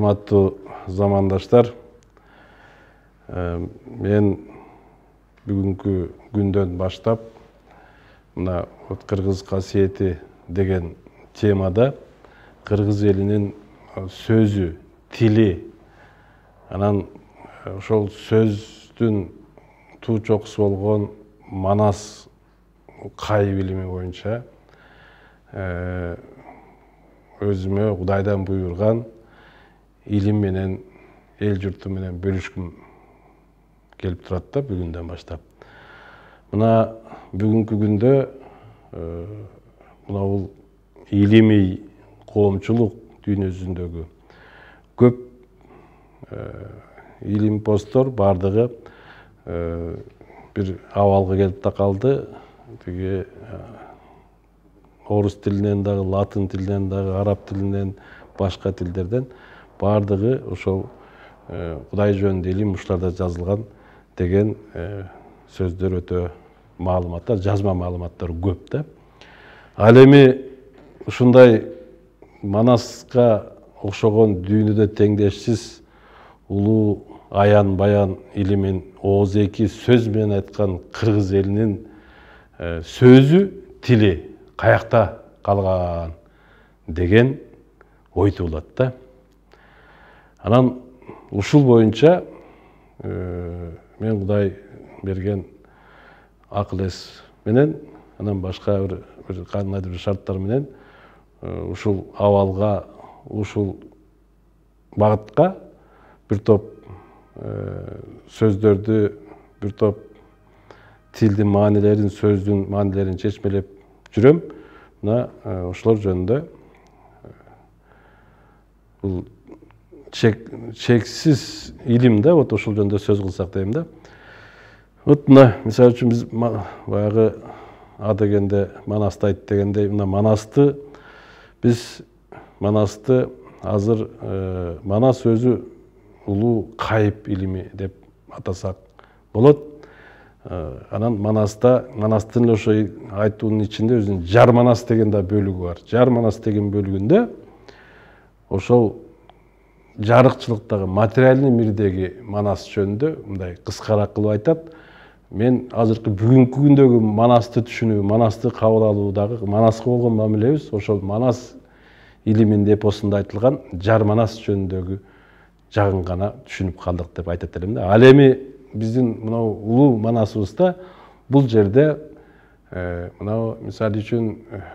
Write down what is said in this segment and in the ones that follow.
Урматтуу замандаштар, мен бүгүнкү күндөн баштап мына кыргыз касиети деген темада кыргыз элинин сөзү, тили, анан ошол сөздүн туу чокусу болгон манас кай билими боюнча өзүмө Кудайдан буйрган илим менен эл журту менен бөлүшкүм келип турат да бүгүндөн баштап. Мына бүгүнкү күндө мына бул илимий коомчулук дүйнөсүндөгү көп илим посттор бардыгы бир абалга келип такалды. Тиги орус тилинен дагы, латын тилинен дагы, араб тилинен, башка тилдерден бардыгы ошол Кудай жөнүндө илим ушуларда жазылган деген сөздөр өтө маалыматтар, жазма маалыматтар көп да. Ал эми ушундай манаска окшогон дүйнөдө теңдешсиз улуу аян баян илимин ооз-эки сөз менен айткан кыргыз элинин сөзү, тили каякта калган деген ой туулат да. Анан ушул боюнча мен Кудай берген акыл эс менен, анан башка бир кандайдыр бир шарттар менен ушул абалга, ушул багытка бир топ сөздөрдү, бир топ тилдин маанилерин, сөздүн маанилерин чечмелеп жүрөм. Мына ошолор жөнүндө бул чексиз илим да, вот ошол жөнүндө сөз кылсак дейм да. Вот мына мисалы үчүн биз баягы А дегенде манасты айт дегендей, мына манасты биз азыр манас өзү улуу кайып илими деп атасак болот. Анан манастын ошо айтуунун ичинде өзүнүн жар манас деген да бөлүгү бар. Жар манас деген бөлүгүндө ошол жарыкчылыктагы материальный мирдеги манас жөнүндө мындай кыскараак кылып айтат. Мен азыркы бүгүнкү күндөгү манасты түшүнүү, манасты кабыл алуудагы, манаска болгон мамилебиз ошол манас илиминин эпосунда айтылган жар манас жөнүндөгү жагын гана түшүнүп калдык деп айтат элем да. Ал эми биздин мынау улуу манасыбызда бул жерде мынау мисалы үчүн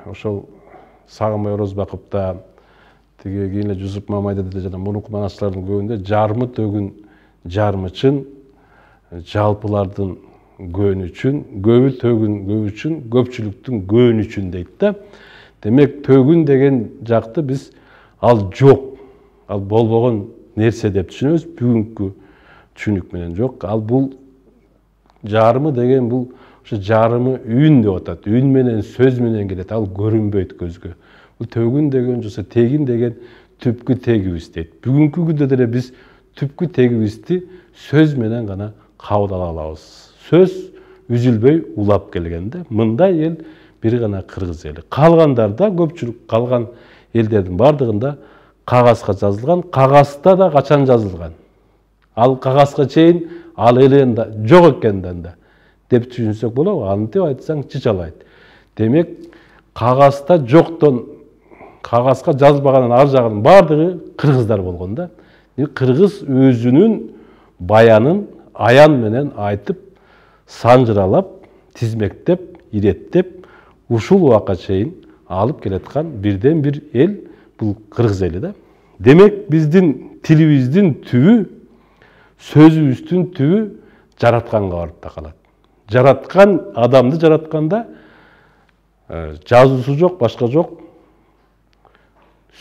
ошол Сагынбай Орозбаковда, тиги кийин эле Жусуп Мамайда жана мурунку манасчылардын көбүндө жармы төгүн жармы чын, жалпылардын көөнү үчүн, көбү төгүн көбү үчүн, көпчүлүктүн көөнү үчүн дейт да. Демек төгүн деген жакты биз ал жок, ал болбогон нерсе деп түшүнөбүз. Бүгүнкү түшүнүк менен жок. Ал бул жарымы деген бул ошо жарымы үн деп атат. Үн менен сөз менен келет. Ал көрүнбөйт көзгө. Бул төгүн деген жоксо тегин деген түпкү тегибиз дейт. Бүгүнкү күндө деле биз түпкү тегибизди сөз менен гана кабыл ала алабыз. Сөз үзүлбөй улап келген да. Мындай эл бир гана кыргыз эли. Калгандарда көпчүлүк калган элдердин бардыгында кагазга жазылган, кагазда да качан жазылган. Ал кагазга чейин ал элен да жок экенден да деп түшүнсөк болобу? Антип айтсаң чычалайт. Демек кагазда жоктон кагазга жазбаганын ар жагынын бардыгы кыргыздар болгон да. Кыргыз өзүнүн баянын аян менен айтып, санжыралап, тизмектеп, иреттеп, ушул убакка чейин алып келаткан бирден бир эл бул кыргыз эли да. Демек биздин тилибиздин түбү, сөзүбүздүн түбү жаратканга барып такалат. Жараткан адамды жаратканда жазуусу жок, башка жок,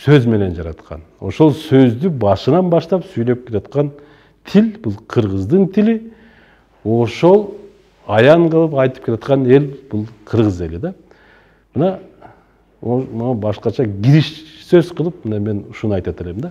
сөз менен жараткан. Ошол сөздү башынан баштап сүйлөп келаткан тил, бул кыргыздын тили, ошол аян кылып айтып келаткан эл бул кыргыз эли да. Мына башкача кириш сөз кылып, мен ушуну айтат элем да.